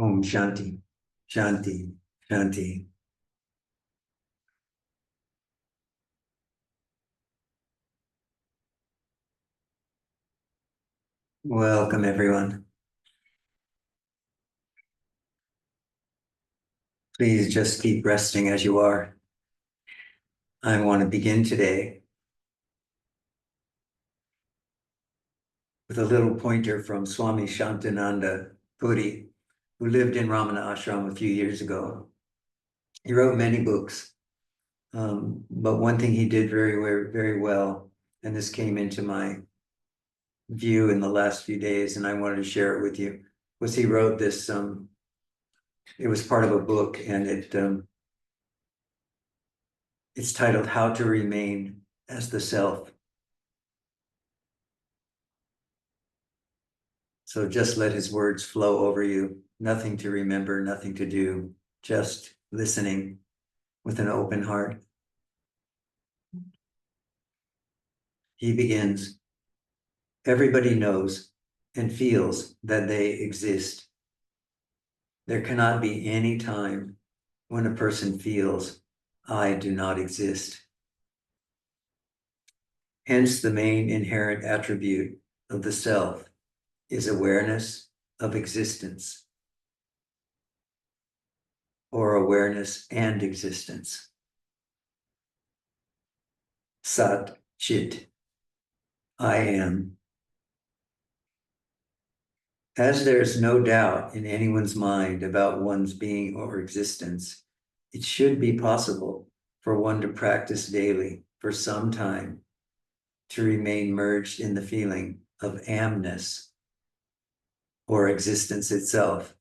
Om Shanti, Shanti, Shanti. Welcome, everyone. Please just keep resting as you are. I want to begin today with a little pointer from Swami Shantananda Puri, who lived in Ramana Ashram a few years ago. He wrote many books, but one thing he did very well, and this came into my view in the last few days, and I wanted to share it with you, was he wrote this, it was part of a book, and it's titled How to Remain as the Self. So just let his words flow over you. Nothing to remember, nothing to do, just listening with an open heart. He begins, everybody knows and feels that they exist. There cannot be any time when a person feels, I do not exist. Hence, the main inherent attribute of the self is awareness of existence, or awareness and existence. Sat Chit, I am. As there is no doubt in anyone's mind about one's being or existence, it should be possible for one to practice daily for some time to remain merged in the feeling of amness, or existence itself,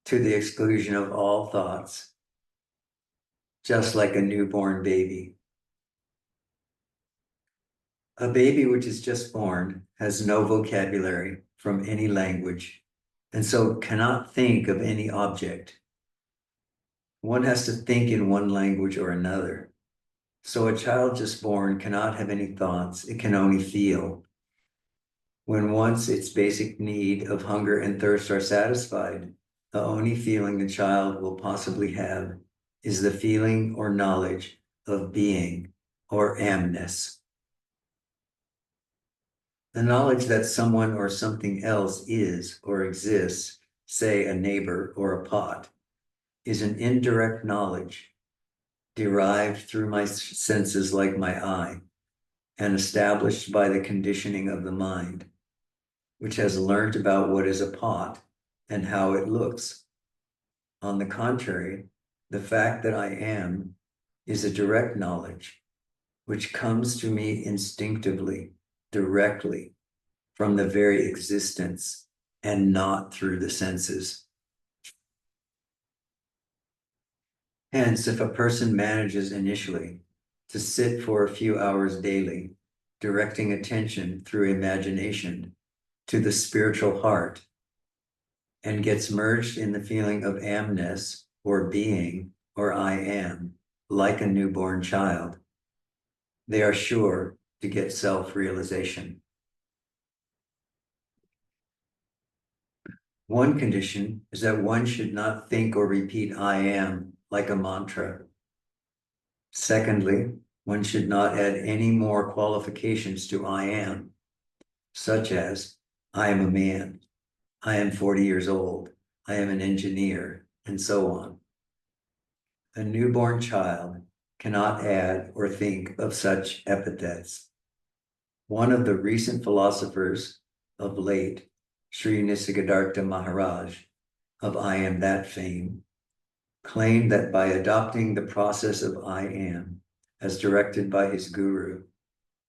to the exclusion of all thoughts, just like a newborn baby. A baby which is just born has no vocabulary from any language, and so cannot think of any object. One has to think in one language or another. So a child just born cannot have any thoughts, it can only feel. When once its basic need of hunger and thirst are satisfied, the only feeling the child will possibly have is the feeling or knowledge of being, or amness. The knowledge that someone or something else is or exists, say a neighbor or a pot, is an indirect knowledge derived through my senses like my eye and established by the conditioning of the mind, which has learned about what is a pot and how it looks. On the contrary, the fact that I am is a direct knowledge, which comes to me instinctively, directly, from the very existence and not through the senses. Hence, if a person manages initially to sit for a few hours daily, directing attention through imagination to the spiritual heart, and gets merged in the feeling of amness, or being, or I am, like a newborn child, they are sure to get self-realization. One condition is that one should not think or repeat I am like a mantra. Secondly, one should not add any more qualifications to I am, such as I am a man, I am 40 years old, I am an engineer, and so on. A newborn child cannot add or think of such epithets. One of the recent philosophers of late, Sri Nisargadatta Maharaj, of I Am That fame, claimed that by adopting the process of I Am, as directed by his guru,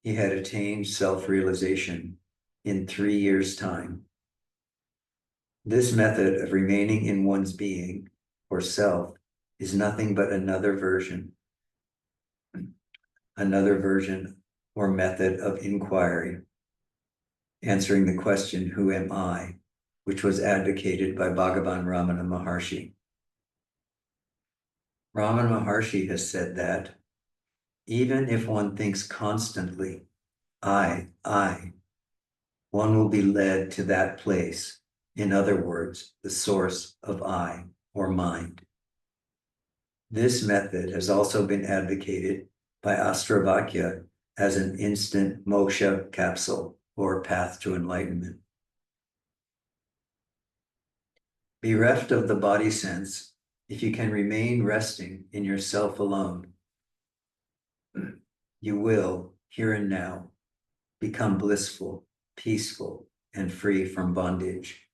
he had attained self-realization in 3 years' time. This method of remaining in one's being, or self, is nothing but another version or method of inquiry, answering the question, who am I, which was advocated by Bhagavan Ramana Maharshi. Ramana Maharshi has said that even if one thinks constantly, I, one will be led to that place In other words, the source of I or mind. This method has also been advocated by Astravakya as an instant moksha capsule or path to enlightenment. Bereft of the body sense, if you can remain resting in yourself alone, you will, here and now, become blissful, peaceful, and free from bondage.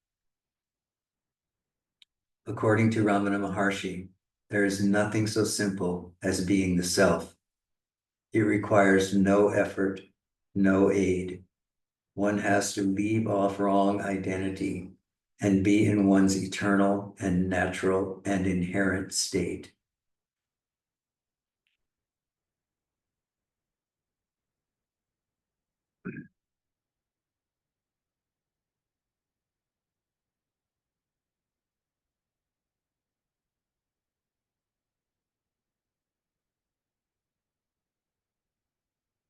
According to Ramana Maharshi, there is nothing so simple as being the self. It requires no effort, no aid. One has to leave off wrong identity and be in one's eternal and natural and inherent state.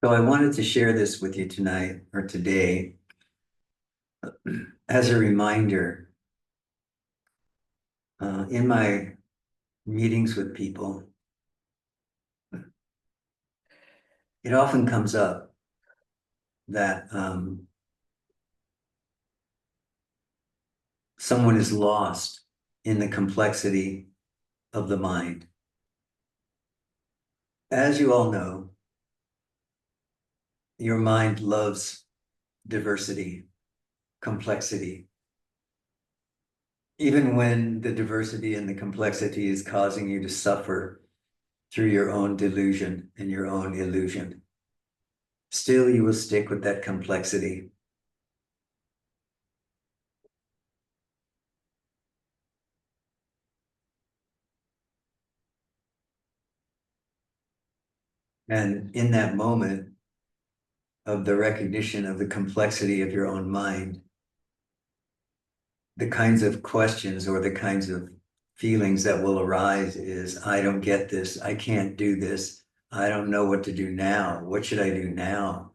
So I wanted to share this with you tonight or today as a reminder. In my meetings with people, it often comes up that someone is lost in the complexity of the mind. As you all know, your mind loves diversity, complexity. Even when the diversity and the complexity is causing you to suffer through your own delusion and your own illusion, still you will stick with that complexity. And in that moment of the recognition of the complexity of your own mind, the kinds of questions or the kinds of feelings that will arise is, I don't get this, I can't do this, I don't know what to do now. What should I do now?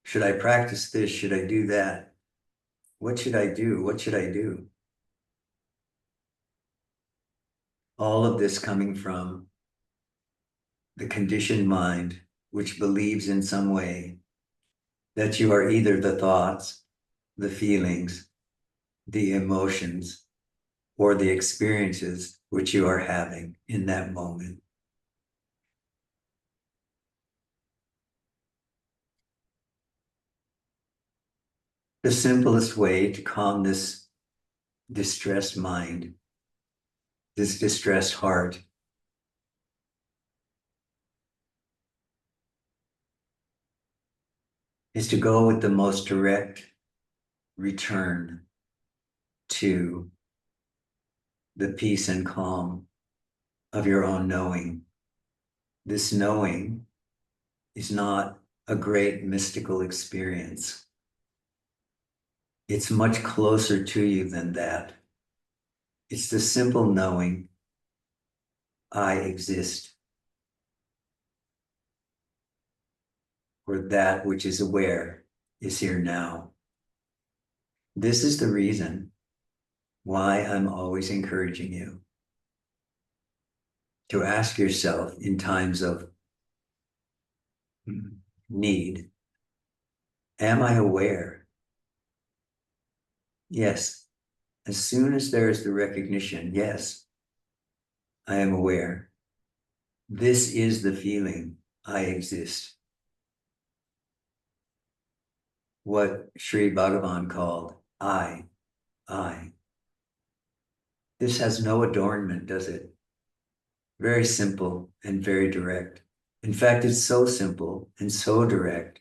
Should I practice this? Should I do that? What should I do? What should I do? All of this coming from the conditioned mind, which believes in some way that you are either the thoughts, the feelings, the emotions, or the experiences which you are having in that moment. The simplest way to calm this distressed mind, this distressed heart, is to go with the most direct return to the peace and calm of your own knowing. This knowing is not a great mystical experience. It's much closer to you than that. It's the simple knowing, I exist, or that which is aware is here now. This is the reason why I'm always encouraging you to ask yourself in times of need, am I aware? Yes. As soon as there is the recognition, yes, I am aware. This is the feeling, I exist. What Sri Bhagavan called I. This has no adornment, does it? Very simple and very direct. In fact, it's so simple and so direct,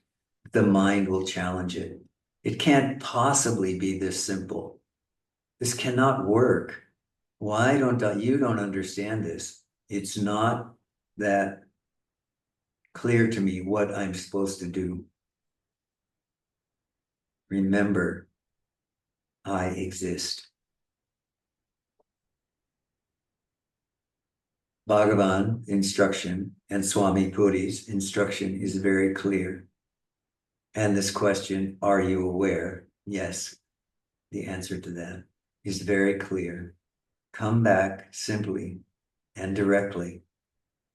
the mind will challenge it. It can't possibly be this simple. This cannot work. Why don't you don't understand this? It's not that clear to me what I'm supposed to do. Remember, I exist. Bhagavan instruction and Swami Puri's instruction is very clear. And this question, are you aware? Yes, the answer to that is very clear. Come back simply and directly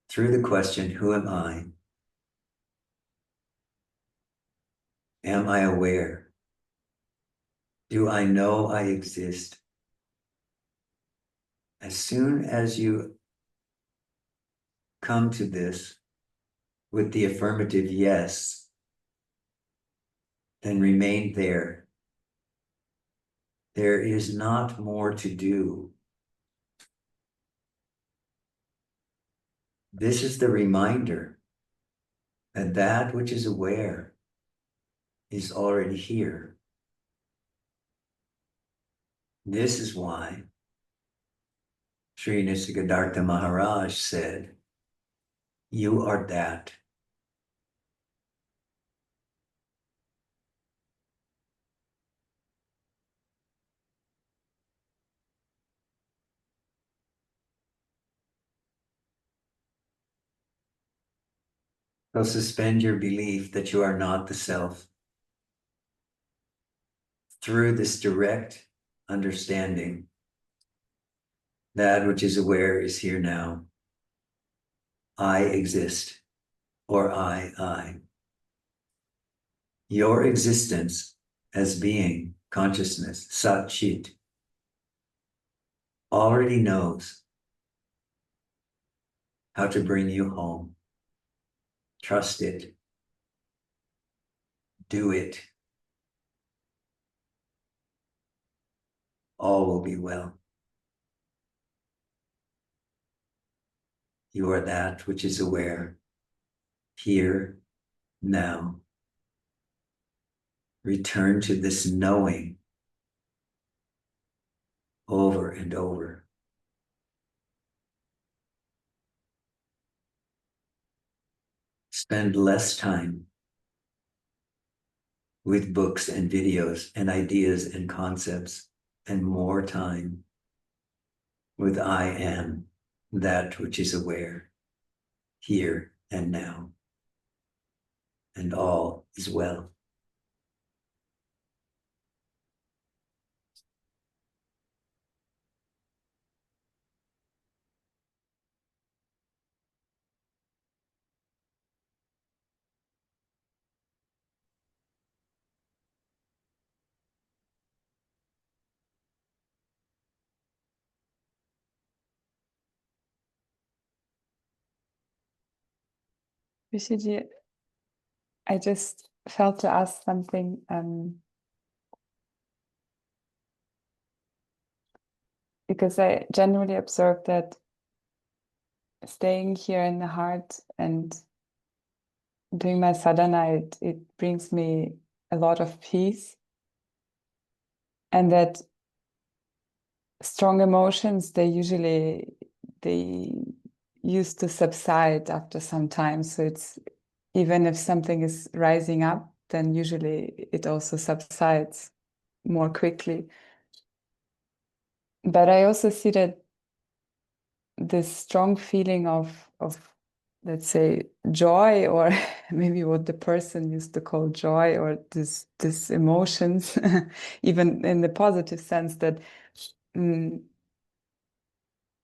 through the question, who am I? Am I aware? Do I know I exist? As soon as you come to this with the affirmative yes, then remain there. There is not more to do. This is the reminder that that which is aware is already here. This is why Sri Nisargadatta Maharaj said, you are that. So suspend your belief that you are not the self. Through this direct understanding, that which is aware is here now. I exist, or I. Your existence as being, consciousness, Sat Chit, already knows how to bring you home. Trust it. Do it. All will be well. You are that which is aware, here, now. Return to this knowing over and over. Spend less time with books and videos and ideas and concepts, and more time with I am, that which is aware, here and now. And all is well. Rishiji, I just felt to ask something. Because I generally observe that staying here in the heart and doing my sadhana, it brings me a lot of peace. And that strong emotions, they used to subside after some time. So it's, even if something is rising up, then usually it also subsides more quickly. But I also see that this strong feeling of let's say joy, or maybe what the person used to call joy, or this emotions, even in the positive sense, that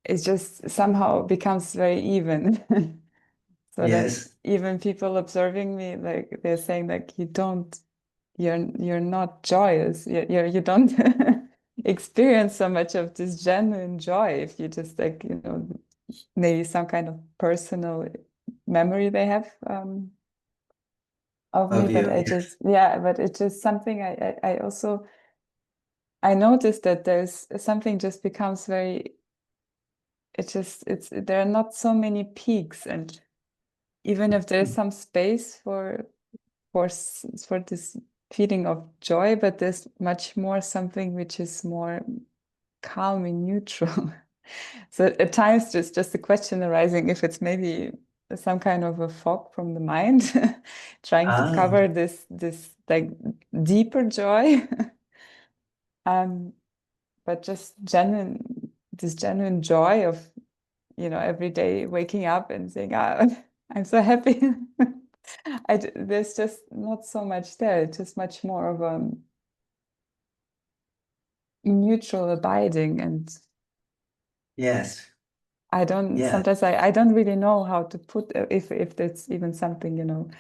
it just somehow becomes very even. So Yes. that even people observing me, like they're saying, like, you're not joyous, you don't experience so much of this genuine joy if you just, like, maybe some kind of personal memory they have of me. Of But you. I just, yeah, but it's just something I also, I noticed that there's something just becomes very, there are not so many peaks, and even if there's some space for this feeling of joy, but there's much more something which is more calm and neutral. So at times there's just a question arising if it's maybe some kind of a fog from the mind trying to cover this like deeper joy. But just this genuine joy of, every day waking up and saying, I'm so happy. There's just not so much there. It's just much more of neutral abiding, and Yes. Yes. sometimes I don't really know how to put, if that's even something,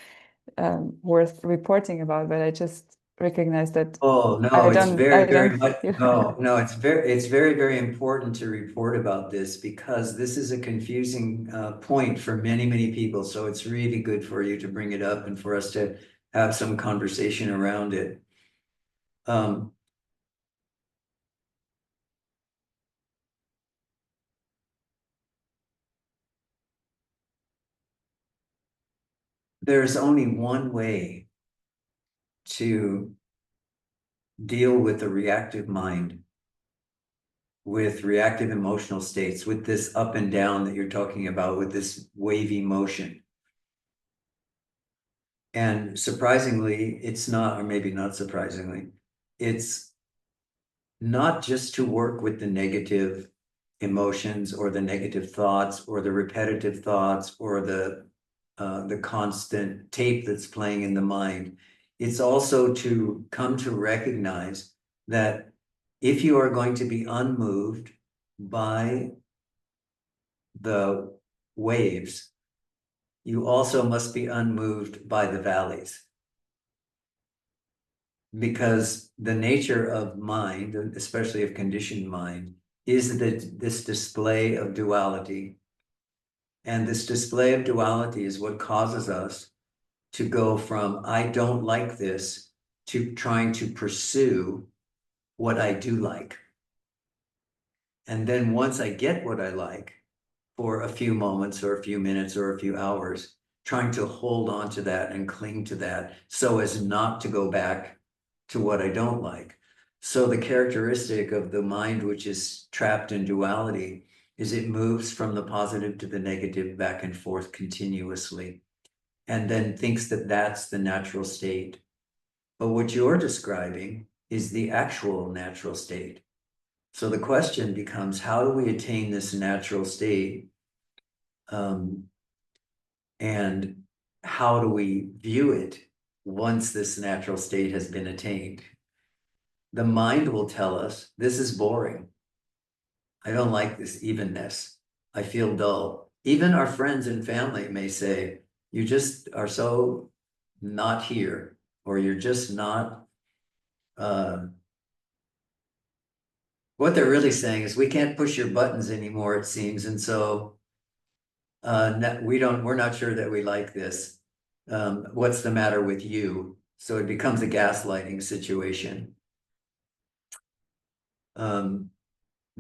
worth reporting about, but I just recognize that Oh, no, it's I very, very don't much, feel. no, it's very, very important to report about this because this is a confusing point for many, many people. So it's really good for you to bring it up and for us to have some conversation around it. Um, there's only one way to deal with the reactive mind, with reactive emotional states, with this up and down that you're talking about, with this wavy motion. And surprisingly, it's not, or maybe not surprisingly, it's not just to work with the negative emotions or the negative thoughts or the repetitive thoughts or the constant tape that's playing in the mind. It's also to come to recognize that if you are going to be unmoved by the waves, you also must be unmoved by the valleys. Because the nature of mind, especially of conditioned mind, is that this display of duality. And this display of duality is what causes us to go from I don't like this to trying to pursue what I do like. And then once I get what I like for a few moments or a few minutes or a few hours, trying to hold on to that and cling to that so as not to go back to what I don't like. So the characteristic of the mind, which is trapped in duality, is it moves from the positive to the negative back and forth continuously, and then thinks that that's the natural state. But what you're describing is the actual natural state. So the question becomes, how do we attain this natural state? And how do we view it once this natural state has been attained? The mind will tell us, this is boring. I don't like this evenness. I feel dull. Even our friends and family may say, you just are so not here, or you're just not. What they're really saying is, we can't push your buttons anymore, it seems. And so we're not sure that we like this. What's the matter with you? So it becomes a gaslighting situation.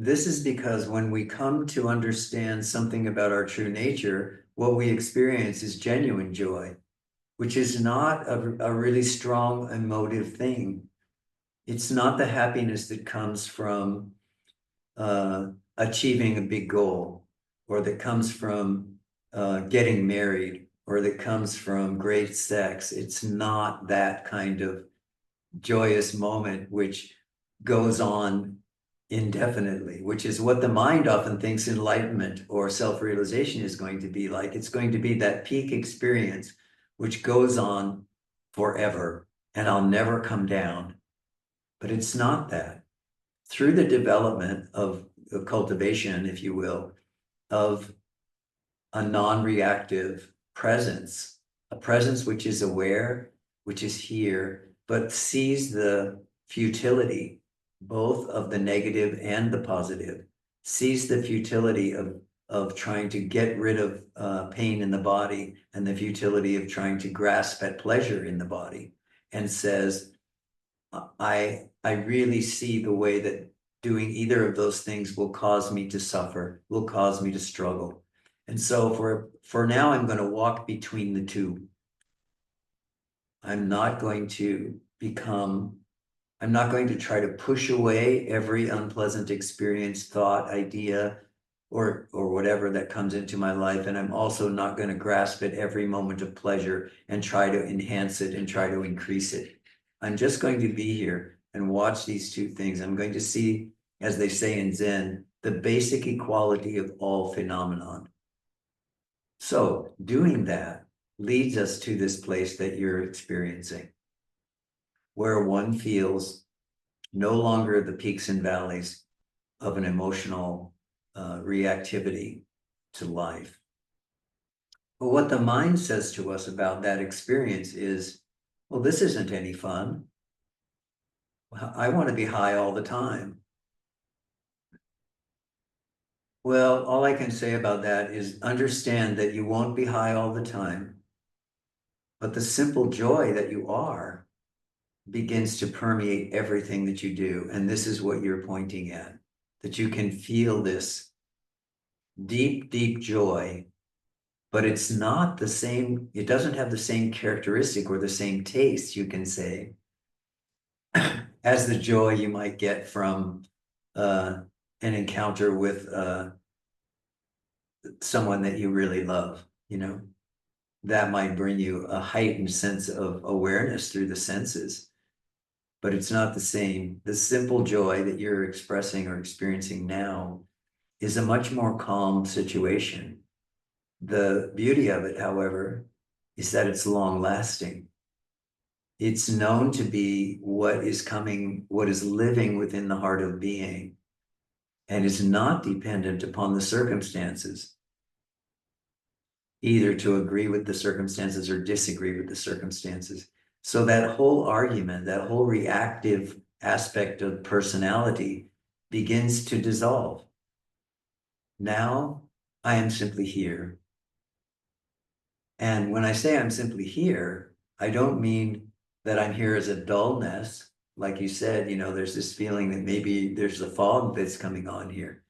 This is because when we come to understand something about our true nature, what we experience is genuine joy, which is not a really strong emotive thing. It's not the happiness that comes from achieving a big goal, or that comes from getting married, or that comes from great sex. It's not that kind of joyous moment which goes on indefinitely, which is what the mind often thinks enlightenment or self-realization is going to be like. It's going to be that peak experience which goes on forever, and I'll never come down. But it's not that. Through the development of the cultivation, if you will, of a non-reactive presence, a presence which is aware, which is here, but sees the futility, both of the negative and the positive, sees the futility of trying to get rid of pain in the body and the futility of trying to grasp at pleasure in the body, and says, I really see the way that doing either of those things will cause me to suffer, will cause me to struggle. And so for now, I'm going to walk between the two. I'm not going to try to push away every unpleasant experience, thought, idea, or whatever that comes into my life. And I'm also not going to grasp at every moment of pleasure and try to enhance it and try to increase it. I'm just going to be here and watch these two things. I'm going to see, as they say in Zen, the basic equality of all phenomenon. So doing that leads us to this place that you're experiencing, where one feels no longer the peaks and valleys of an emotional reactivity to life. But what the mind says to us about that experience is, well, this isn't any fun. I want to be high all the time. Well, all I can say about that is understand that you won't be high all the time, but the simple joy that you are begins to permeate everything that you do. And this is what you're pointing at, that you can feel this deep, deep joy, but it's not the same. It doesn't have the same characteristic or the same taste, you can say, as the joy you might get from an encounter with someone that you really love, you know, that might bring you a heightened sense of awareness through the senses, but it's not the same. The simple joy that you're expressing or experiencing now is a much more calm situation. The beauty of it, however, is that it's long lasting. It's known to be what is coming, what is living within the heart of being, and is not dependent upon the circumstances, either to agree with the circumstances or disagree with the circumstances. So that whole argument, that whole reactive aspect of personality begins to dissolve. Now I am simply here. And when I say I'm simply here, I don't mean that I'm here as a dullness. Like you said, you know, there's this feeling that maybe there's a fog that's coming on here.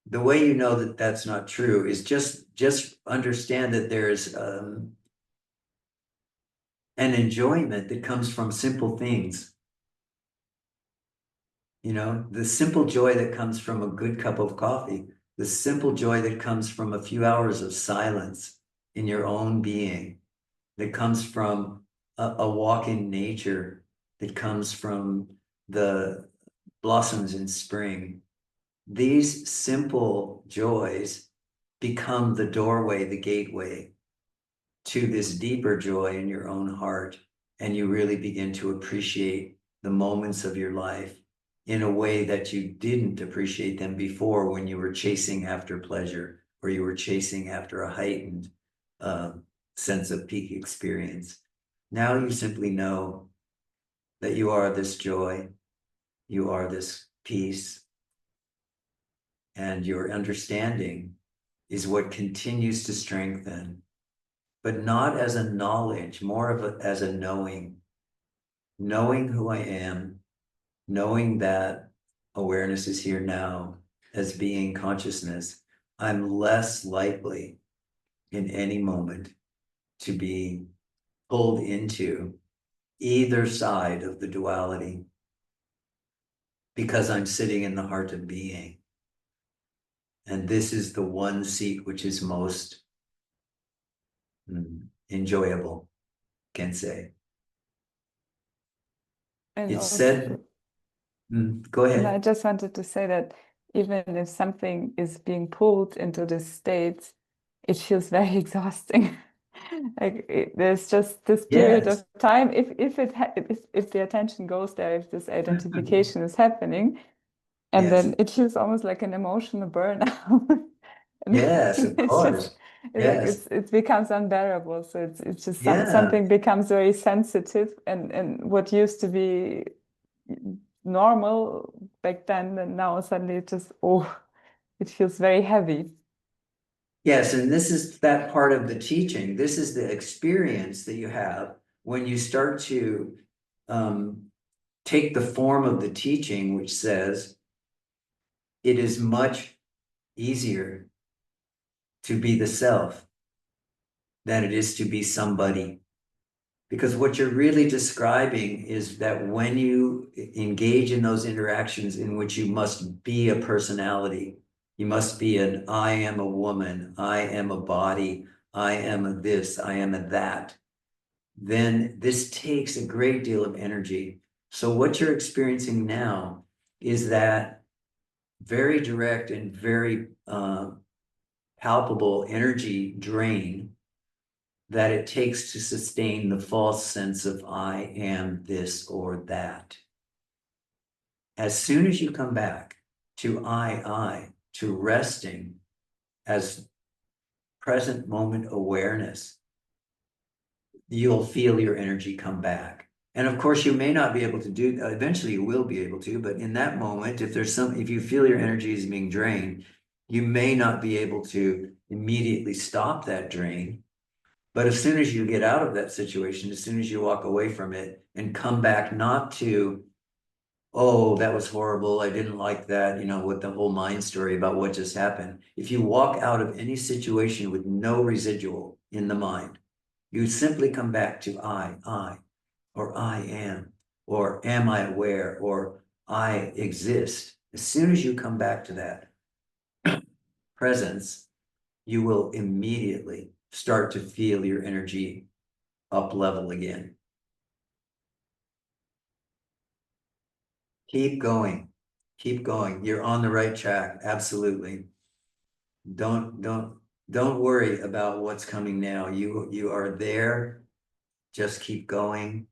The way you know that that's not true is just understand that there's an enjoyment that comes from simple things. You know, the simple joy that comes from a good cup of coffee, the simple joy that comes from a few hours of silence in your own being, that comes from a walk in nature, that comes from the blossoms in spring. These simple joys become the doorway, the gateway to this deeper joy in your own heart. And you really begin to appreciate the moments of your life in a way that you didn't appreciate them before, when you were chasing after pleasure, or you were chasing after a heightened sense of peak experience. Now you simply know that you are this joy, you are this peace, and your understanding is what continues to strengthen, but not as a knowledge, more of as a knowing who I am, knowing that awareness is here now as being consciousness. I'm less likely in any moment to be pulled into either side of the duality, because I'm sitting in the heart of being. And this is the one seat which is most enjoyable, can say. And It's also, said, go and I ahead. just wanted to say that even if something is being pulled into this state, it feels very exhausting. Like there's just this period Yes. of time, if the attention goes there, if this identification is happening, and Yes. then it feels almost like an emotional burnout. And Yes, of it's just course. Yes. it becomes unbearable. So it's just Yeah. something becomes very sensitive, and what used to be normal back then, and now suddenly it just, oh, it feels very heavy. Yes. And this is that part of the teaching. This is the experience that you have when you start to um, take the form of the teaching, which says it is much easier to be the self than it is to be somebody. Because what you're really describing is that when you engage in those interactions in which you must be a personality, you must be an I am a woman, I am a body, I am a this, I am a that, then this takes a great deal of energy. So what you're experiencing now is that very direct and very palpable energy drain that it takes to sustain the false sense of I am this or that. As soon as you come back to to resting as present moment awareness, you'll feel your energy come back. And of course, you may not be able to do, eventually you will be able to, but in that moment, if you feel your energy is being drained, you may not be able to immediately stop that drain. But as soon as you get out of that situation, as soon as you walk away from it and come back not to, oh, that was horrible, I didn't like that, with the whole mind story about what just happened. If you walk out of any situation with no residual in the mind, you simply come back to or I am, or am I aware, or I exist. As soon as you come back to that presence, you will immediately start to feel your energy up level again. Keep going. Keep going. You're on the right track. Absolutely. Don't worry about what's coming now. You are there. Just keep going.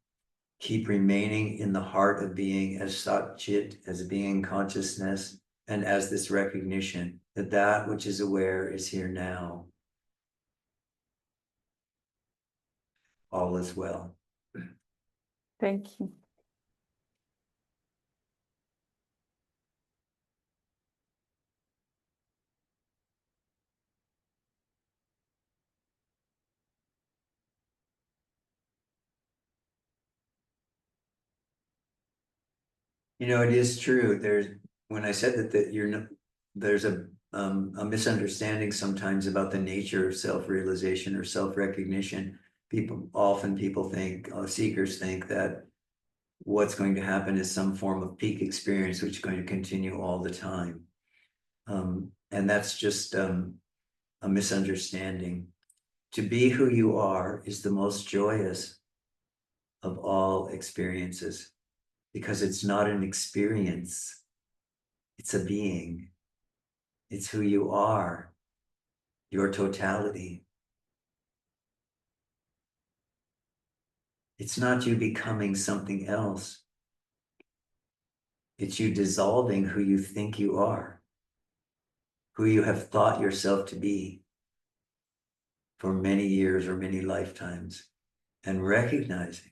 Keep remaining in the heart of being as Satchit, as being consciousness, and as this recognition that that which is aware is here now. All is well. Thank you. It is true. When I said there's a misunderstanding sometimes about the nature of self-realization or self-recognition. People think, seekers think that what's going to happen is some form of peak experience, which is going to continue all the time. And that's just a misunderstanding. To be who you are is the most joyous of all experiences, because it's not an experience, it's a being. It's who you are, your totality. It's not you becoming something else. It's you dissolving who you think you are, who you have thought yourself to be for many years or many lifetimes, and recognizing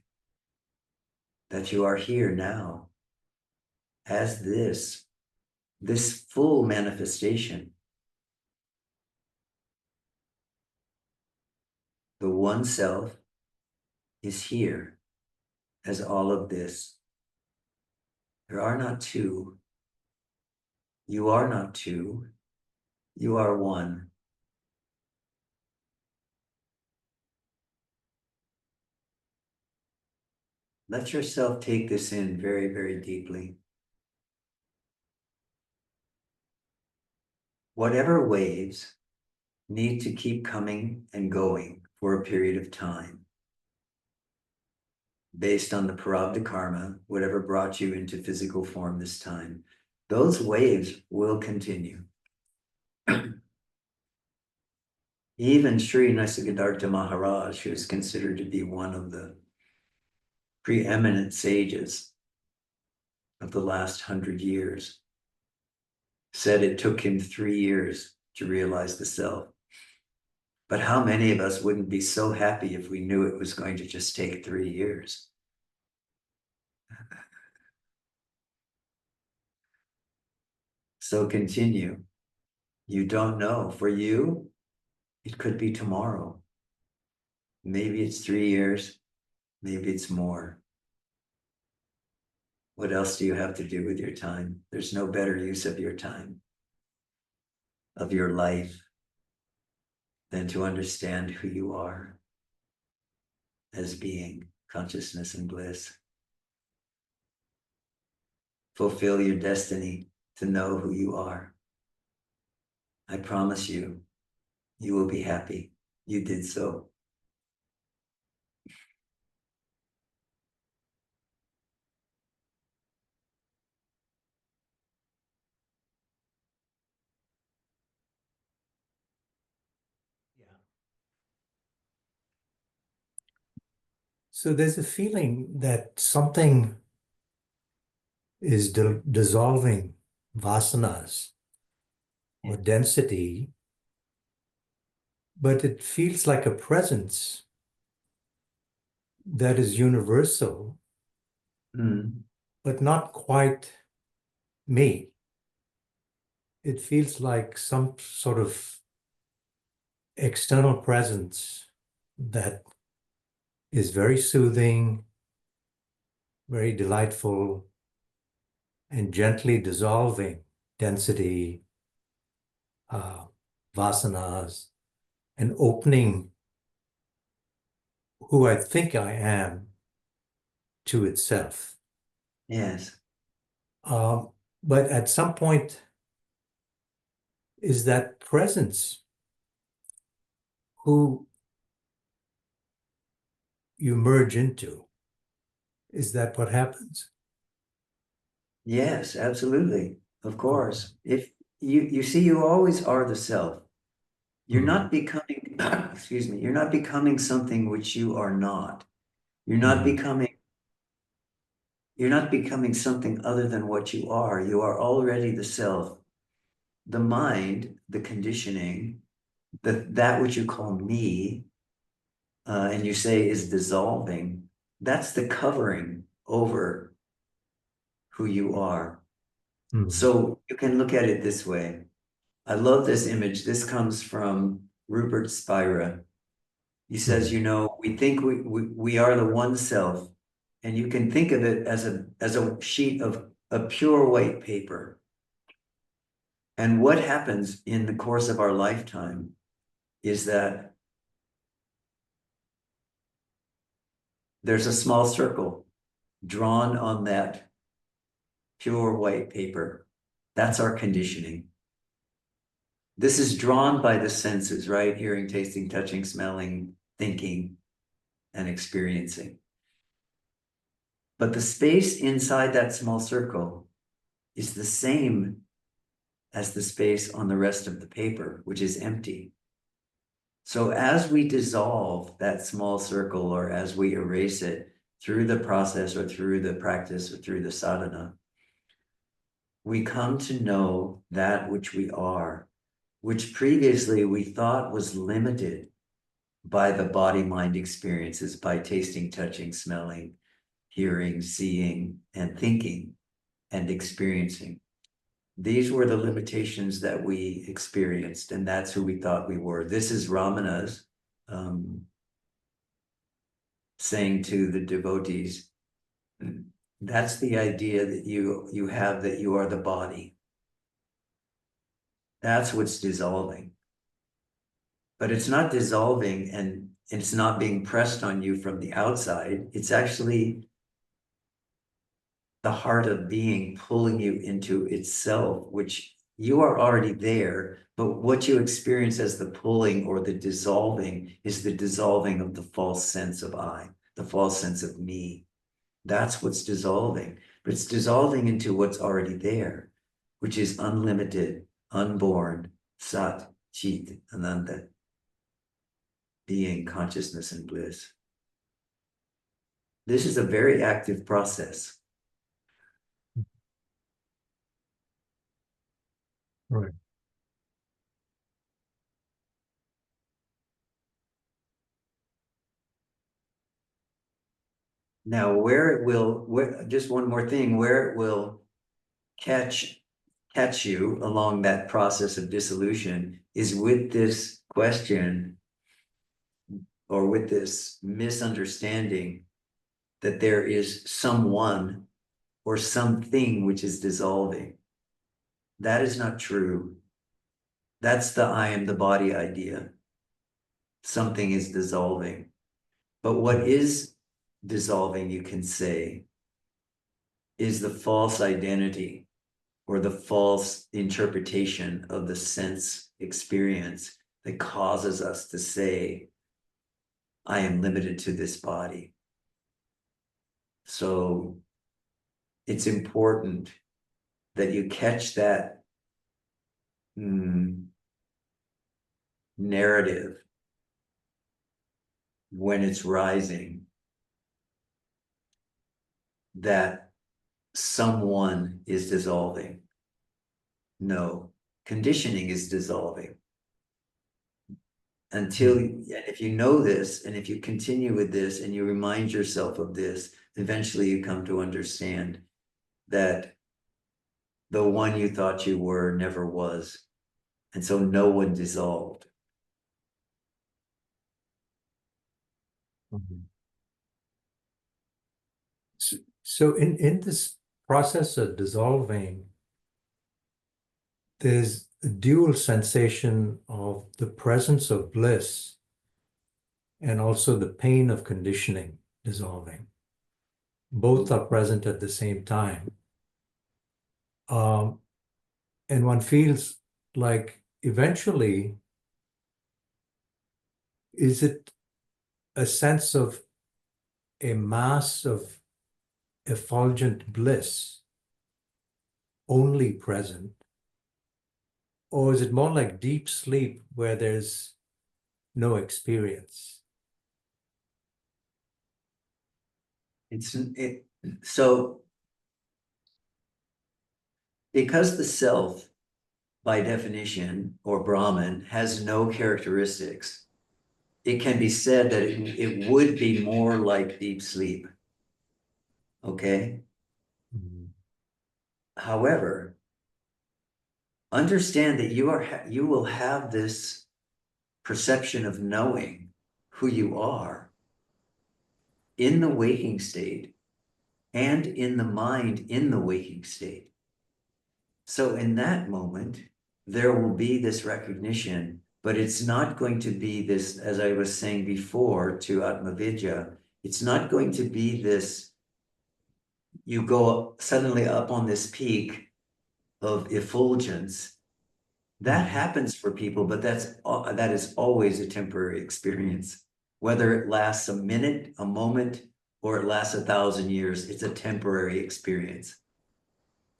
that you are here now as this full manifestation. The one self is here as all of this. There are not two. You are not two. You are one. Let yourself take this in very, very deeply. Whatever waves need to keep coming and going for a period of time, based on the prarabdha karma, whatever brought you into physical form this time, those waves will continue. Even Sri Nisargadatta Maharaj, who is considered to be one of the preeminent sages of the last 100 years, said it took him 3 years to realize the self. But how many of us wouldn't be so happy if we knew it was going to just take 3 years? So continue. You don't know. For you, it could be tomorrow. Maybe it's 3 years. Maybe it's more. What else do you have to do with your time? There's no better use of your time, of your life, than to understand who you are as being, consciousness and bliss. Fulfill your destiny to know who you are. I promise you, you will be happy. You did so. Yeah. So there's a feeling that something is dissolving vasanas or density, but it feels like a presence that is universal, Mm. but not quite me. It feels like some sort of external presence that is very soothing, very delightful, and gently dissolving density, uh, vasanas, and opening who I think I am to itself. Yes. But at some point, is that presence who you merge into? Is that what happens? Yes, absolutely. Of course. If you see, you always are the self. You're Mm. not becoming, excuse me, you're not becoming something which you are not. You're not Mm. becoming, you're not becoming something other than what you are. You are already the self. The mind, the conditioning, that which you call me, and you say is dissolving, that's the covering over who you are. Mm. So you can look at it this way. I love this image. This comes from Rupert Spira. He says, Mm. you know, we think we are the one self, and you can think of it as a sheet of a pure white paper. And what happens in the course of our lifetime is that there's a small circle drawn on that pure white paper. That's our conditioning. This is drawn by the senses, right? Hearing, tasting, touching, smelling, thinking, and experiencing. But the space inside that small circle is the same as the space on the rest of the paper, which is empty. So as we dissolve that small circle, or as we erase it through the process or through the practice or through the sadhana, we come to know that which we are, which previously we thought was limited by the body-mind experiences, by tasting, touching, smelling, hearing, seeing, and thinking and experiencing. These were the limitations that we experienced, and that's who we thought we were. This is Ramana's saying to the devotees, that's the idea that you have, that you are the body. That's what's dissolving. But it's not dissolving and it's not being pressed on you from the outside. It's actually the heart of being pulling you into itself, which you are already there, but what you experience as the pulling or the dissolving is the dissolving of the false sense of I, the false sense of me. That's what's dissolving, but it's dissolving into what's already there, which is unlimited, unborn, Sat, Chit, Ananda, being, consciousness, and bliss. This is a very active process. Right. Now, just one more thing, where it will catch you along that process of dissolution is with this question, or with this misunderstanding that there is someone or something which is dissolving. That is not true. That's the I am the body idea. Something is dissolving. But what is dissolving, you can say, is the false identity or the false interpretation of the sense experience that causes us to say, I am limited to this body. So it's important that you catch that narrative when it's rising, that someone is dissolving. No, conditioning is dissolving. Until, and if you know this, and if you continue with this, and you remind yourself of this, eventually you come to understand that the one you thought you were never was. And so no one dissolved. So in this process of dissolving, there's a dual sensation of the presence of bliss and also the pain of conditioning dissolving. Both are present at the same time. And one feels like eventually, is it a sense of a mass of effulgent bliss only present? Or is it more like deep sleep where there's no experience? So because the self, by definition, or Brahman, has no characteristics, it can be said that it would be more like deep sleep. Okay? However, understand that you will have this perception of knowing who you are in the waking state and in the mind in the waking state. So in that moment, there will be this recognition, but it's not going to be this, as I was saying before to Atmavidya, it's not going to be this, you go suddenly up on this peak of effulgence. That happens for people, but that is always a temporary experience. Whether it lasts a minute, a moment, or it lasts 1,000 years, it's a temporary experience.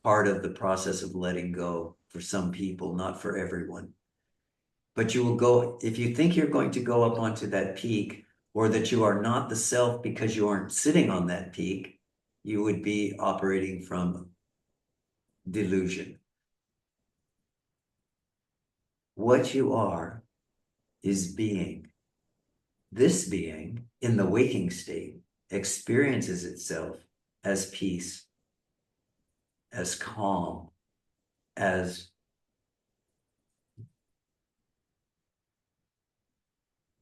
Part of the process of letting go for some people, not for everyone. But you will go, if you think you're going to go up onto that peak, or that you are not the self because you aren't sitting on that peak, you would be operating from delusion. What you are is being. This being, in the waking state, experiences itself as peace, as calm, as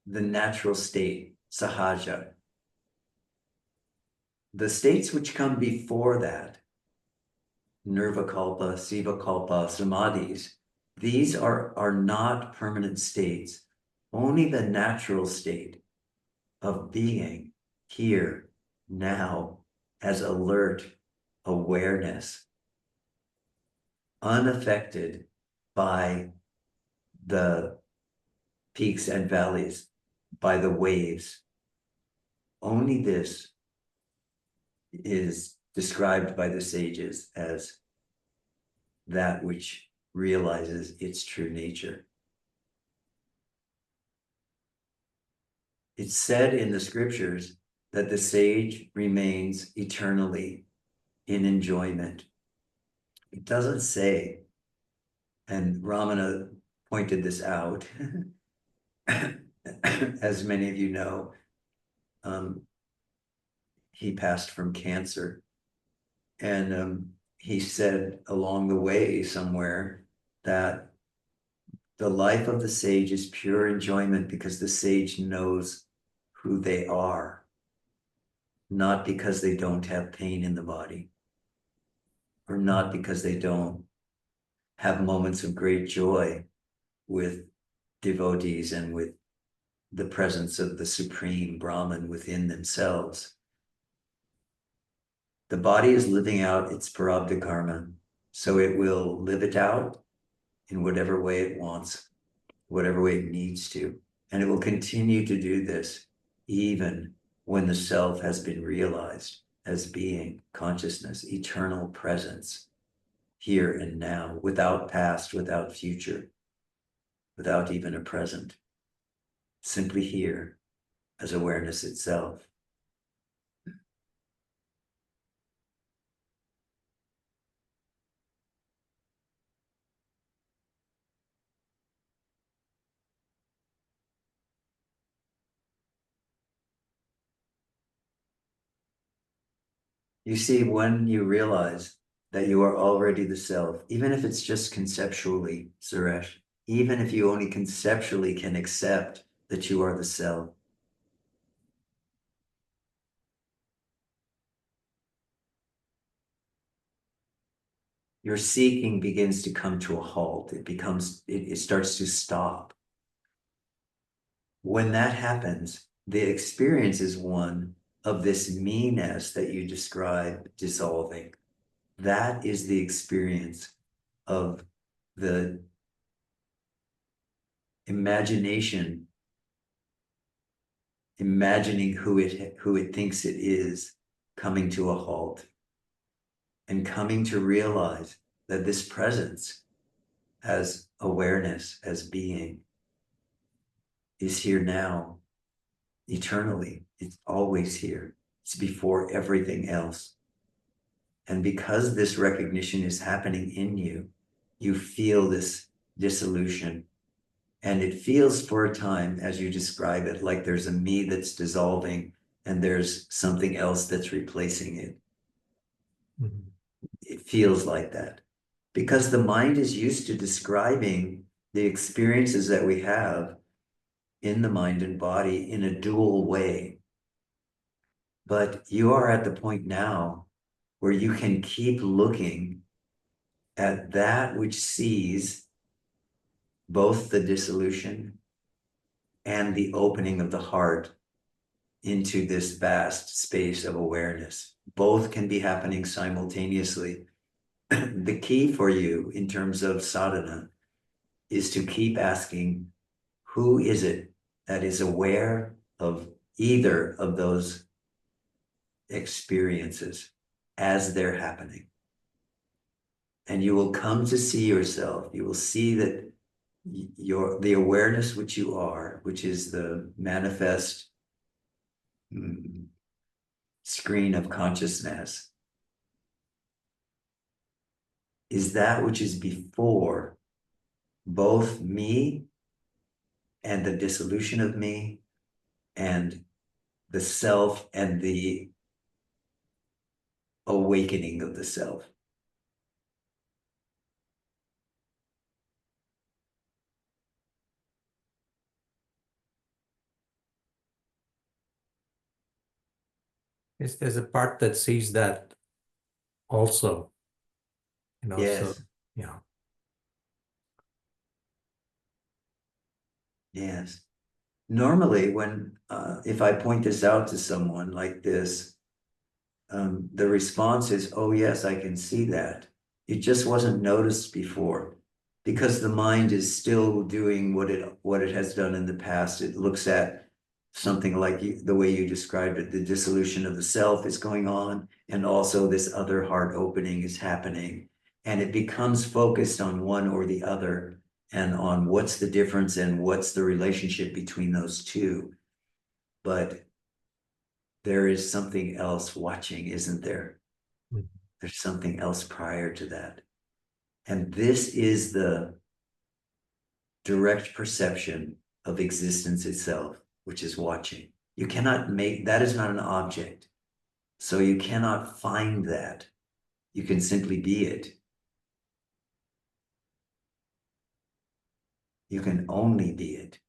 the natural state, sahaja. The states which come before that, nirvikalpa, sivakalpa, samadhis, these are not permanent states. Only the natural state of being here, now, as alert awareness, unaffected by the peaks and valleys, by the waves. Only this is described by the sages as that which realizes its true nature. It's said in the scriptures that the sage remains eternally in enjoyment. It doesn't say, and Ramana pointed this out, as many of you know, he passed from cancer. And he said along the way somewhere that the life of the sage is pure enjoyment because the sage knows who they are, not because they don't have pain in the body, or not because they don't have moments of great joy with devotees and with the presence of the supreme Brahman within themselves. The body is living out its prarabdha karma, so it will live it out in whatever way it wants, whatever way it needs to. And it will continue to do this even when the self has been realized as being consciousness, eternal presence, here and now, without past, without future, without even a present, simply here as awareness itself. You see, when you realize that you are already the self, even if it's just conceptually, Suresh, even if you only conceptually can accept that you are the self, your seeking begins to come to a halt. It starts to stop. When that happens, the experience is one of this me-ness that you describe dissolving. That is the experience of the imagination, imagining who it thinks it is, coming to a halt and coming to realize that this presence as awareness, as being, is here now, eternally. It's always here. It's before everything else. And because this recognition is happening in you, you feel this dissolution. And it feels for a time, as you describe it, like there's a me that's dissolving and there's something else that's replacing it. Mhm. It feels like that because the mind is used to describing the experiences that we have in the mind and body in a dual way. But you are at the point now where you can keep looking at that which sees both the dissolution and the opening of the heart into this vast space of awareness. Both can be happening simultaneously. The key for you in terms of sadhana is to keep asking, who is it that is aware of either of those experiences as they're happening? And you will come to see yourself. You will see that the awareness which you are, which is the manifest screen of consciousness, is that which is before both me and the dissolution of me and the self and the awakening of the self. Yes, there's a part that sees that also, and also, Yes, yeah. yes. Normally, when if I point this out to someone like this, the response is, "Oh yes, I can see that. It just wasn't noticed before." Because the mind is still doing what it has done in the past. It looks at something like the way you described it, the dissolution of the self is going on, and also this other heart opening is happening. And it becomes focused on one or the other and on what's the difference and what's the relationship between those two. But there is something else watching, isn't there? Mhm. There's something else prior to that. And this is the direct perception of existence itself, which is watching. You cannot make, that is not an object. So you cannot find that. You can simply be it. You can only be it.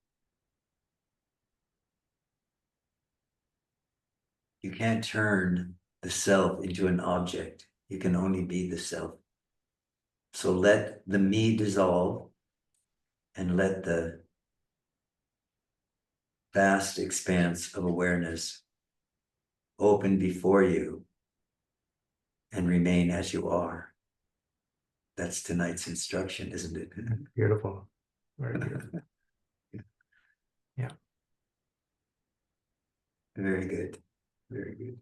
You can't turn the self into an object. You can only be the self. So let the me dissolve and let the vast expanse of awareness open before you and remain as you are. That's tonight's instruction, isn't it? Beautiful. Very beautiful. Yeah. Very good. Very good.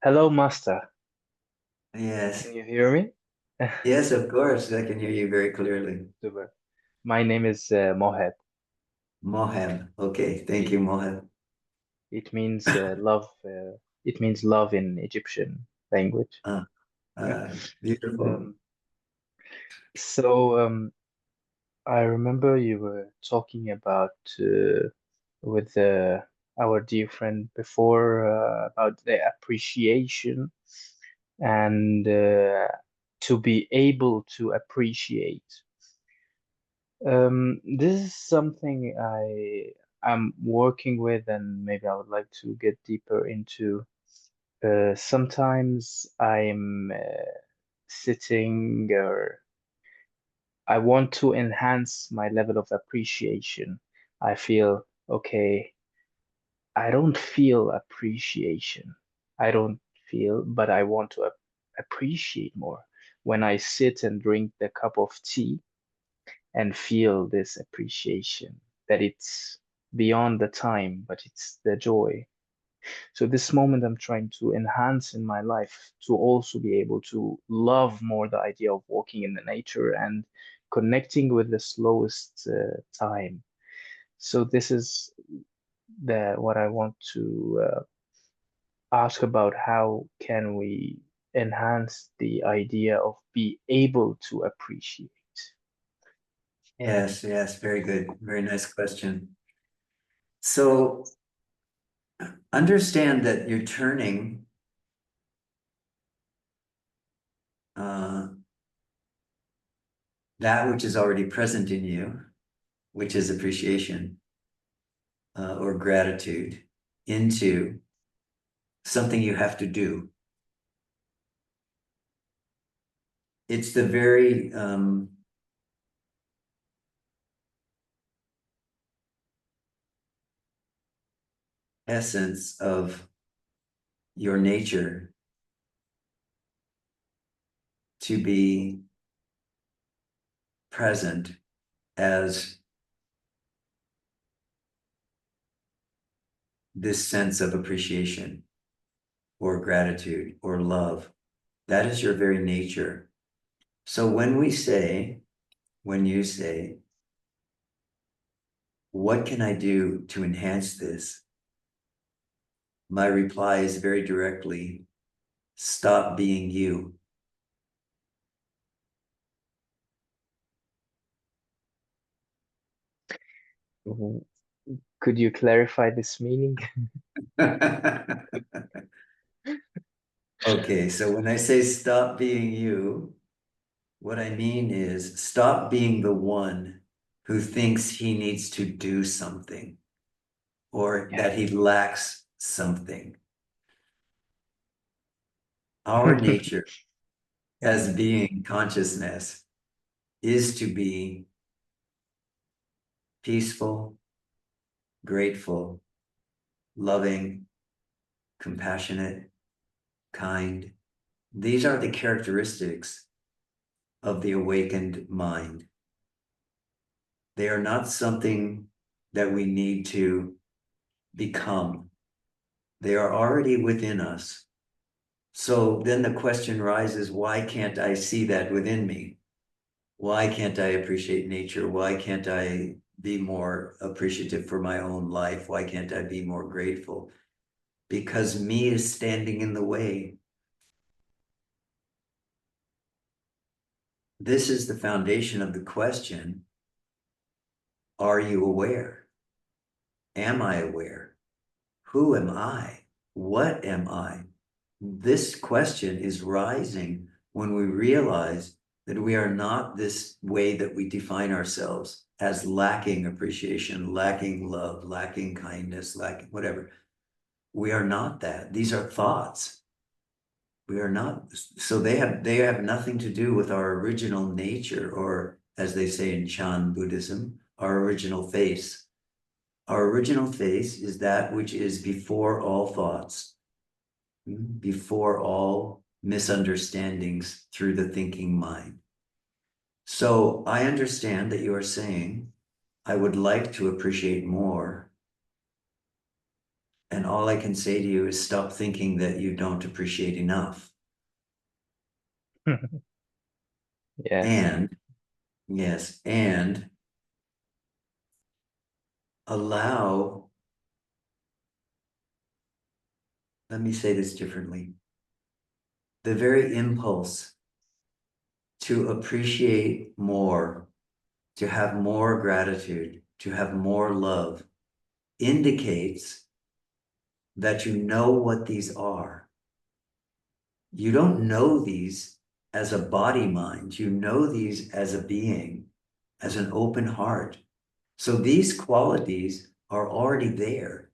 Hello, Master. Yes, Can you hear me? yes, of course. I can hear you very clearly. Super. My name is Mohed. Mohab. Okay, thank you, Mohab. It means love. It means love in Egyptian language. Uh, Yeah. Beautiful. Um, so I remember you were talking about with our dear friend before about the appreciation and to be able to appreciate. This is something I'm working with, and maybe I would like to get deeper into. Sometimes I'm sitting, or I want to enhance my level of appreciation. I feel, okay, I don't feel appreciation. I don't feel, but I want to appreciate more. When I sit and drink the cup of tea and feel this appreciation, that it's beyond the time, but it's the joy. So this moment I'm trying to enhance in my life to also be able to love more the idea of walking in the nature and connecting with the slowest time. So this is the what I want to ask about. How can we enhance the idea of be able to appreciate? Yes, yes, very good. Very nice question. So understand that you're turning uh, that which is already present in you, which is appreciation or gratitude, into something you have to do. It's the very essence of your nature to be present as this sense of appreciation or gratitude or love. That is your very nature. So when you say, what can I do to enhance this? My reply is very directly, stop being you. Mhm. Could you clarify this meaning? Okay, so when I say stop being you, what I mean is stop being the one who thinks he needs to do something or Yeah. that he lacks something. Our nature as being consciousness is to be peaceful, grateful, loving, compassionate, kind. These are the characteristics of the awakened mind. They are not something that we need to become. They are already within us. So then the question rises, why can't I see that within me? Why can't I appreciate nature? Why can't I be more appreciative for my own life? Why can't I be more grateful? Because me is standing in the way. This is the foundation of the question. Are you aware? Am I aware? Who am I? What am I? This question is rising when we realize that we are not this way that we define ourselves as lacking appreciation, lacking love, lacking kindness, lacking whatever. We are not that. These are thoughts. We are not. So they have nothing to do with our original nature, or as they say in Chan Buddhism, our original face. Our original face is that which is before all thoughts, before all misunderstandings through the thinking mind. So I understand that you are saying, I would like to appreciate more. And all I can say to you is stop thinking that you don't appreciate enough. Yes. And yes, and allow, let me say this differently. The very impulse to appreciate more, to have more gratitude, to have more love, indicates that you know what these are. You don't know these as a body mind. You know these as a being, as an open heart. So these qualities are already there.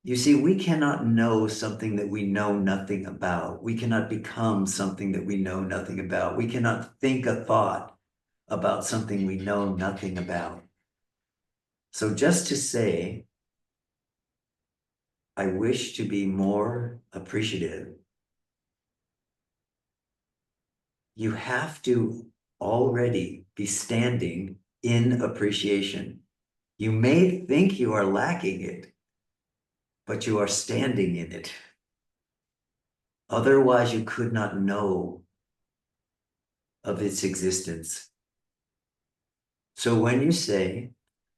You see, we cannot know something that we know nothing about. We cannot become something that we know nothing about. We cannot think a thought about something we know nothing about. So just to say, I wish to be more appreciative, you have to already be standing in appreciation. You may think you are lacking it, but you are standing in it. Otherwise, you could not know of its existence. So when you say,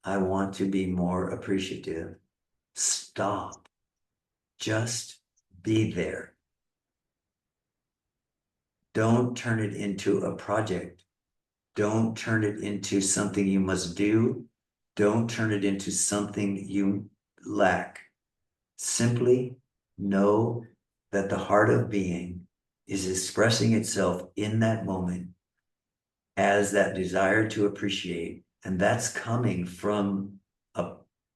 I want to be more appreciative, stop. Just be there. Don't turn it into a project. Don't turn it into something you must do. Don't turn it into something you lack. Simply know that the heart of being is expressing itself in that moment as that desire to appreciate. And that's coming from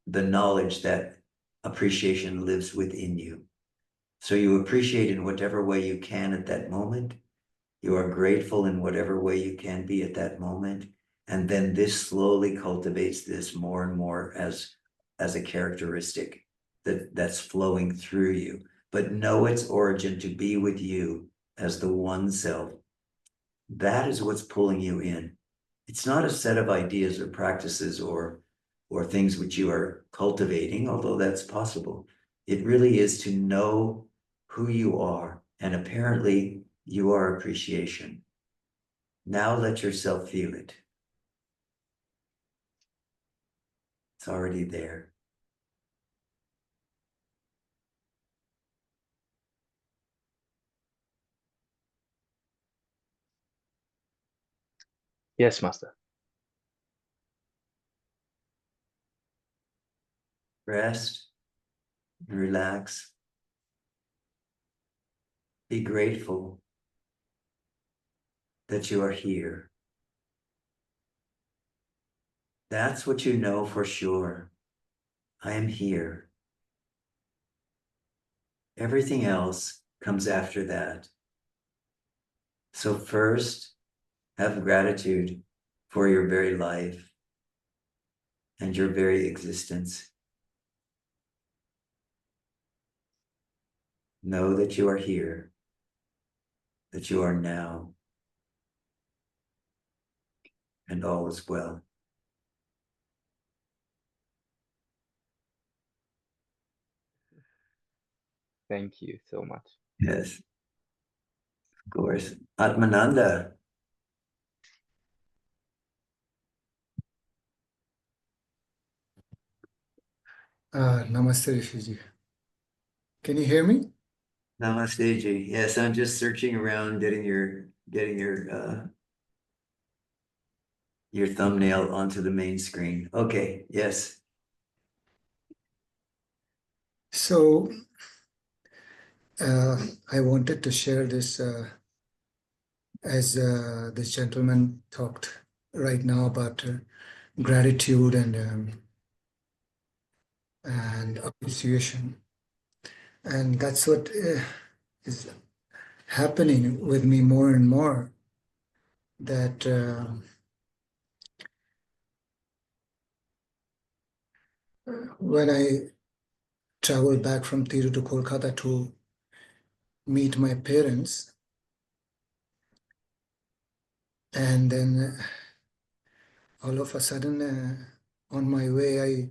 the knowledge that appreciation lives within you. So you appreciate in whatever way you can at that moment. You are grateful in whatever way you can be at that moment. And then this slowly cultivates this more and more as a characteristic that's flowing through you. But know its origin to be with you as the one self. That is what's pulling you in. It's not a set of ideas or practices or things which you are cultivating, although that's possible. It really is to know who you are. And apparently you are appreciation. Now let yourself feel it. It's already there. Yes, Master. Rest, relax. Be grateful that you are here. That's what you know for sure. I am here. Everything else comes after that. So first, have gratitude for your very life and your very existence. Know that you are here, that you are now, and all is well. Thank you so much. Yes, of course. Atmananda. Namaste, Rishiji. Can you hear me? Namaste, Ji. Yes, I'm just searching around, getting your thumbnail onto the main screen. Okay, yes. So, I wanted to share this as this gentleman talked right now about gratitude and appreciation, and that's what is happening with me more and more. That when I traveled back from Tiru to Kolkata to meet my parents, and then all of a sudden on my way,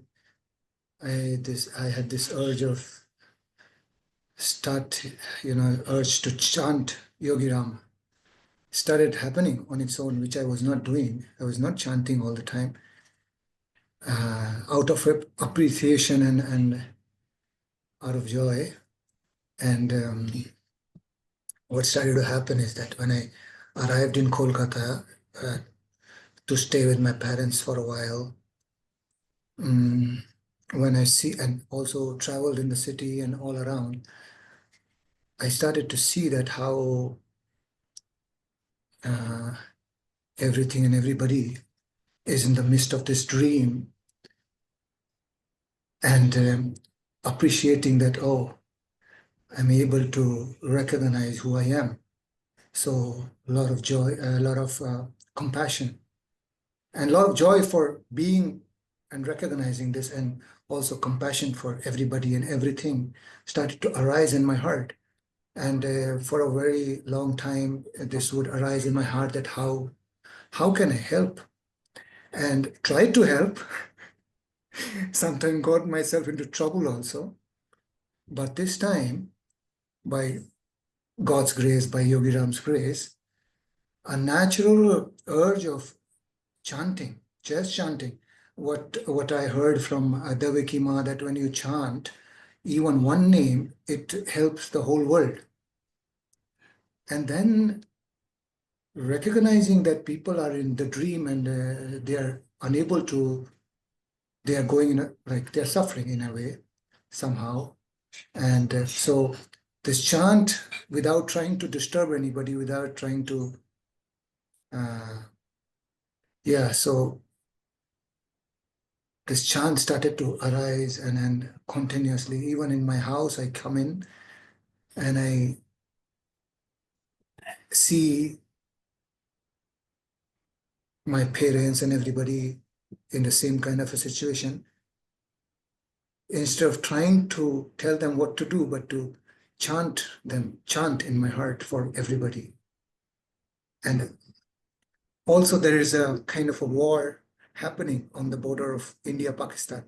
I had this urge of urge to chant Yogi Ram started happening on its own, which I was not doing. I was not chanting all the time. Out of appreciation and out of joy. And what started to happen is that when I arrived in Kolkata to stay with my parents for a while, when I see and also traveled in the city and all around, I started to see that how everything and everybody is in the midst of this dream, and appreciating that, oh, I'm able to recognize who I am. So a lot of joy, a lot of compassion, and a lot of joy for being and recognizing this, and also compassion for everybody and everything started to arise in my heart. And for a very long time, this would arise in my heart that how can I help? And tried to help. Sometimes got myself into trouble also. But this time, by God's grace, by Yogi Ram's grace, a natural urge of chanting, just chanting. What I heard from Devaki Ma, that when you chant even one name, it helps the whole world. And then recognizing that people are in the dream and they are unable to, they are going in like they're suffering in a way somehow. And so this chant, without trying to disturb anybody, without trying to, so this chant started to arise and continuously, even in my house, I come in and I see my parents and everybody in the same kind of a situation. Instead of trying to tell them what to do, but to chant in my heart for everybody. And also there is a kind of a war happening on the border of India, Pakistan.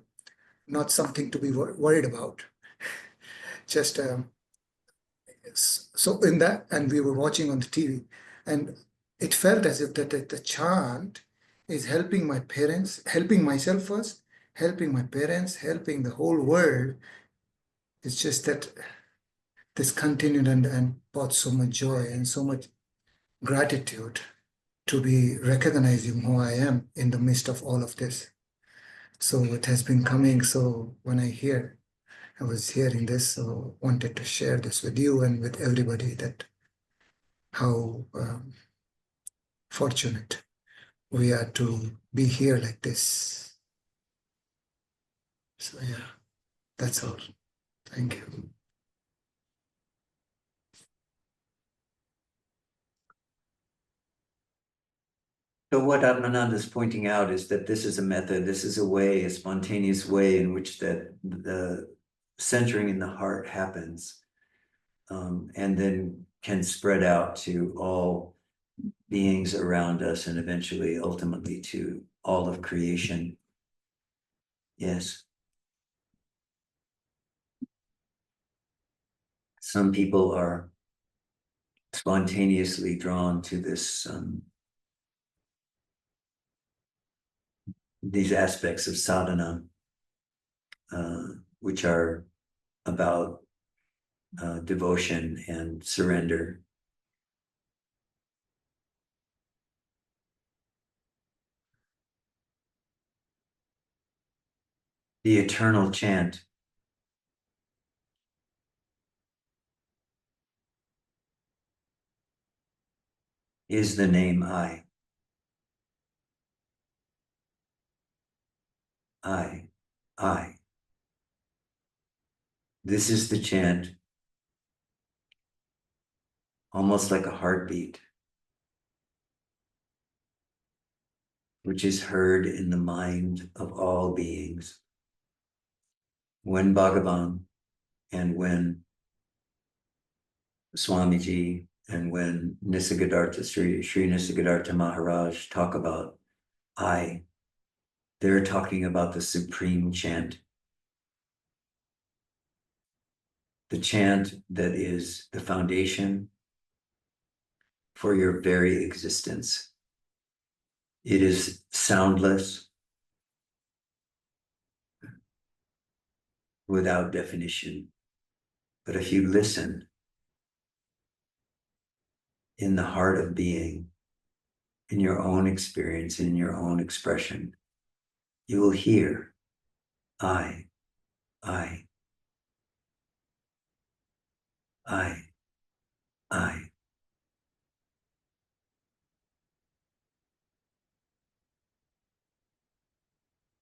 Not something to be worried about. Just so in that, and we were watching on the TV, and it felt as if that the chant is helping my parents, helping myself first, helping my parents, helping the whole world. It's just that this continued and brought so much joy and so much gratitude to be recognizing who I am in the midst of all of this. So it has been coming. So when I was hearing this, so wanted to share this with you and with everybody, that how fortunate we are to be here like this. So yeah, that's all. Thank you. So what Atmananda is pointing out is that this is a method, this is a way, a spontaneous way in which that the centering in the heart happens, and then can spread out to all beings around us and eventually, ultimately, to all of creation. Yes. Some people are spontaneously drawn to this, these aspects of sadhana, which are about devotion and surrender. The eternal chant is the name I. I. This is the chant, almost like a heartbeat, which is heard in the mind of all beings. When Bhagavan and when Swamiji and when Nisargadatta, Sri Nisargadatta Maharaj talk about I, they're talking about the supreme chant, the chant that is the foundation for your very existence. It is soundless, without definition. But if you listen in the heart of being, in your own experience, in your own expression, you will hear, I, I, I, I.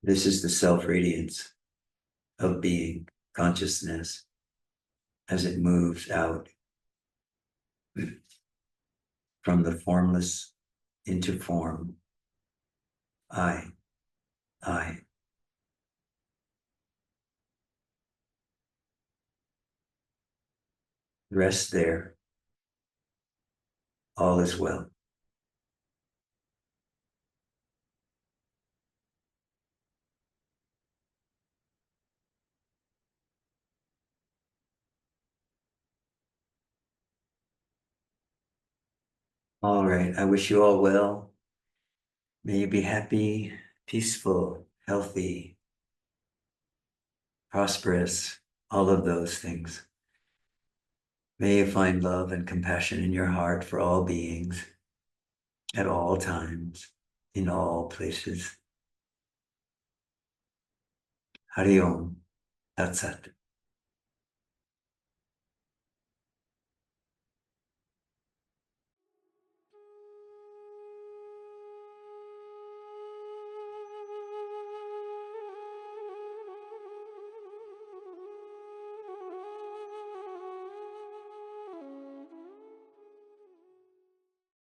This is the self-radiance of being, consciousness, as it moves out from the formless into form. I. Rest there. All is well. All right. I wish you all well. May you be happy, peaceful, healthy, prosperous, all of those things. May you find love and compassion in your heart for all beings, at all times, in all places. Hari Om. Tat Sat.